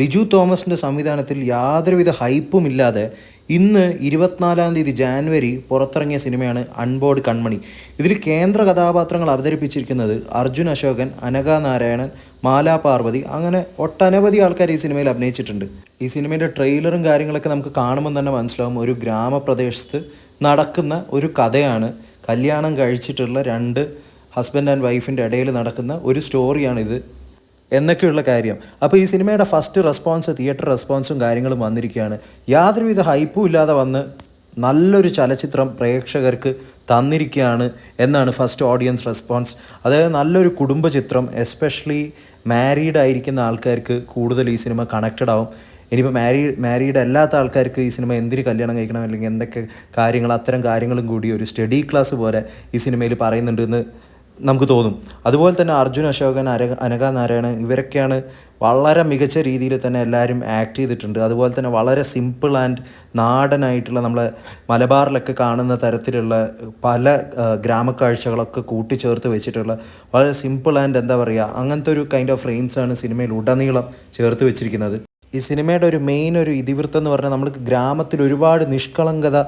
ലിജു തോമസിൻ്റെ സംവിധാനത്തിൽ യാതൊരുവിധ ഹൈപ്പും ഇല്ലാതെ ഇന്ന് 24-ാം തീയതി ജാനുവരി പുറത്തിറങ്ങിയ സിനിമയാണ് അൺബോർഡ് കൺമണി. ഇതിൽ കേന്ദ്ര കഥാപാത്രങ്ങൾ അവതരിപ്പിച്ചിരിക്കുന്നത് അർജുൻ അശോകൻ, അനഘ നാരായണൻ, മാലാ പാർവതി, അങ്ങനെ ഒട്ടനവധി ആൾക്കാർ ഈ സിനിമയിൽ അഭിനയിച്ചിട്ടുണ്ട്. ഈ സിനിമയുടെ ട്രെയിലറും കാര്യങ്ങളൊക്കെ നമുക്ക് കാണുമ്പോൾ തന്നെ മനസ്സിലാവും, ഒരു ഗ്രാമപ്രദേശത്ത് നടക്കുന്ന ഒരു കഥയാണ്. കല്യാണം കഴിച്ചിട്ടുള്ള രണ്ട് ഹസ്ബൻഡ് ആൻഡ് വൈഫിൻ്റെ ഇടയിൽ നടക്കുന്ന ഒരു സ്റ്റോറിയാണിത് എന്നൊക്കെയുള്ള കാര്യം. അപ്പോൾ ഈ സിനിമയുടെ ഫസ്റ്റ് റെസ്പോൺസ്, തിയേറ്റർ റെസ്പോൺസും കാര്യങ്ങളും വന്നിരിക്കുകയാണ്. യാതൊരുവിധ ഹൈപ്പും ഇല്ലാതെ വന്ന് നല്ലൊരു ചലച്ചിത്രം പ്രേക്ഷകർക്ക് തന്നിരിക്കുകയാണ് എന്നാണ് ഫസ്റ്റ് ഓഡിയൻസ് റെസ്പോൺസ്. അതായത് നല്ലൊരു കുടുംബചിത്രം, എസ്പെഷ്യലി മാരീഡ് ആയിരിക്കുന്ന ആൾക്കാർക്ക് കൂടുതൽ ഈ സിനിമ കണക്റ്റഡ് ആവും. ഇനിയിപ്പോൾ മാരീഡ് അല്ലാത്ത ആൾക്കാർക്ക് ഈ സിനിമ എന്തിന് കല്യാണം കഴിക്കണം, അല്ലെങ്കിൽ എന്തൊക്കെ കാര്യങ്ങൾ, അത്തരം കാര്യങ്ങളും കൂടി ഒരു സ്റ്റഡി ക്ലാസ് പോലെ ഈ സിനിമയിൽ പറയുന്നുണ്ടെന്ന് നമുക്ക് തോന്നും. അതുപോലെ തന്നെ അർജുൻ അശോകൻ, അനഘ നാരായണൻ, ഇവരൊക്കെയാണ് വളരെ മികച്ച രീതിയിൽ തന്നെ എല്ലാവരും ആക്ട് ചെയ്തിട്ടുണ്ട്. അതുപോലെ തന്നെ വളരെ സിമ്പിൾ ആൻഡ് നാടനായിട്ടുള്ള, നമ്മളെ മലബാറിലൊക്കെ കാണുന്ന തരത്തിലുള്ള പല ഗ്രാമക്കാഴ്ചകളൊക്കെ കൂട്ടിച്ചേർത്ത് വെച്ചിട്ടുള്ള വളരെ സിമ്പിൾ ആൻഡ് എന്താ പറയുക, അങ്ങനത്തെ ഒരു കൈൻഡ് ഓഫ് ഫ്രെയിംസാണ് സിനിമയിൽ ഉടനീളം ചേർത്ത് വെച്ചിരിക്കുന്നത്. ഈ സിനിമയുടെ ഒരു മെയിൻ ഒരു ഇതിവൃത്തം എന്ന് പറഞ്ഞാൽ, നമ്മൾക്ക് ഗ്രാമത്തിൽ ഒരുപാട് നിഷ്കളങ്കത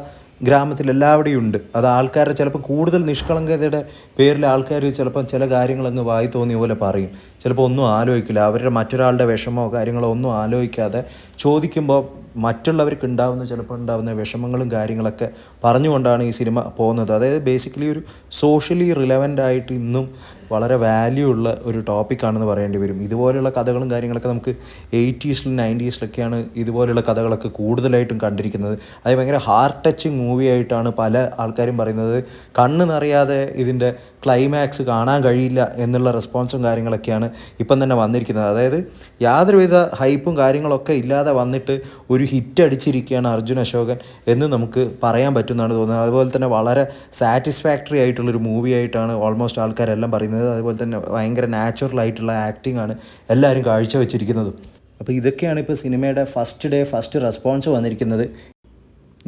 ഗ്രാമത്തിൽ എല്ലാവിടെയും ഉണ്ട്. അത് ആൾക്കാരുടെ ചിലപ്പോൾ കൂടുതൽ നിഷ്കളങ്കതയുടെ പേരിൽ ആൾക്കാർ ചിലപ്പോൾ ചില കാര്യങ്ങളങ്ങ് വായി തോന്നിയ പോലെ പറയും. ചിലപ്പോൾ ഒന്നും ആലോചിക്കില്ല, അവരുടെ മറ്റൊരാളുടെ വിഷമമോ കാര്യങ്ങളോ ഒന്നും ആലോചിക്കാതെ ചോദിക്കുമ്പോൾ മറ്റുള്ളവർക്ക് ചിലപ്പോൾ ഉണ്ടാകുന്ന വിഷമങ്ങളും കാര്യങ്ങളൊക്കെ പറഞ്ഞുകൊണ്ടാണ് ഈ സിനിമ പോകുന്നത്. അതായത് ബേസിക്കലി ഒരു സോഷ്യലി റിലവൻ്റ് ആയിട്ട് ഇന്നും വളരെ വാല്യൂ ഉള്ള ഒരു ടോപ്പിക്കാണെന്ന് പറയേണ്ടി വരും. ഇതുപോലെയുള്ള കഥകളും കാര്യങ്ങളൊക്കെ നമുക്ക് 80s-ലും 90s-ലൊക്കെയാണ് ഇതുപോലെയുള്ള കഥകളൊക്കെ കൂടുതലായിട്ടും കണ്ടിരിക്കുന്നത്. അത് ഭയങ്കര ഹാർട്ട് ടച്ചിങ് മൂവി ആയിട്ടാണ് പല ആൾക്കാരും പറയുന്നത്. കണ്ണ് നിറയാതെ ഇതിൻ്റെ ക്ലൈമാക്സ് കാണാൻ കഴിയില്ല എന്നുള്ള റെസ്പോൺസും കാര്യങ്ങളൊക്കെയാണ് ഇപ്പം തന്നെ വന്നിരിക്കുന്നത്. അതായത് യാതൊരുവിധ ഹൈപ്പും കാര്യങ്ങളൊക്കെ ഇല്ലാതെ വന്നിട്ട് ഒരു ഹിറ്റ് അടിച്ചിരിക്കുകയാണ് അർജുൻ അശോകൻ എന്ന് നമുക്ക് പറയാൻ പറ്റുമെന്നാണ് തോന്നുന്നത്. അതുപോലെ തന്നെ വളരെ സാറ്റിസ്ഫാക്ടറി ആയിട്ടുള്ളൊരു മൂവി ആയിട്ടാണ് ഓൾമോസ്റ്റ് ആൾക്കാരെല്ലാം പറയുന്നത്. അതുപോലെ തന്നെ ഭയങ്കര നാച്ചുറൽ ആയിട്ടുള്ള ആക്ടിംഗ് ആണ് എല്ലാവരും കാഴ്ചവെച്ചിരിക്കുന്നത്. അപ്പോൾ ഇതൊക്കെയാണ് ഇപ്പോൾ സിനിമയുടെ ഫസ്റ്റ് റെസ്പോൺസ് വന്നിരിക്കുന്നത്.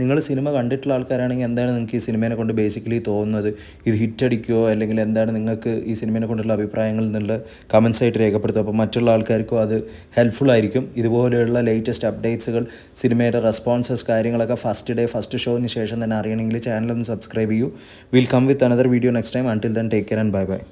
നിങ്ങൾ സിനിമ കണ്ടിട്ടുള്ള ആൾക്കാരാണെങ്കിൽ എന്താണ് നിങ്ങൾക്ക് ഈ സിനിമേനെ കൊണ്ട് ബേസിക്കലി തോന്നുന്നത്? ഇത് ഹിറ്റ് അടിക്കുമോ, അല്ലെങ്കിൽ എന്താണ് നിങ്ങൾക്ക് ഈ സിനിമേനെ കൊണ്ടുള്ള അഭിപ്രായങ്ങൾ എന്നുള്ള കമൻസ് ആയിട്ട് രേഖപ്പെടുത്തുക. അപ്പോൾ മറ്റുള്ള ആൾക്കാർക്കും അത് ഹെൽപ്ഫുൾ ആയിരിക്കും. ഇതുപോലെയുള്ള ലേറ്റസ്റ്റ് അപ്ഡേറ്റ്സുകൾ, സിനിമയുടെ റെസ്പോൺസസ് കാര്യങ്ങളൊക്കെ ഫസ്റ്റ് ഷോന് ശേഷം തന്നെ അറിയണമെങ്കിൽ ചാനലൊന്ന് സബ്സ്ക്രൈബ് ചെയ്യൂ. Will come with another video next time. Until then take care and bye by.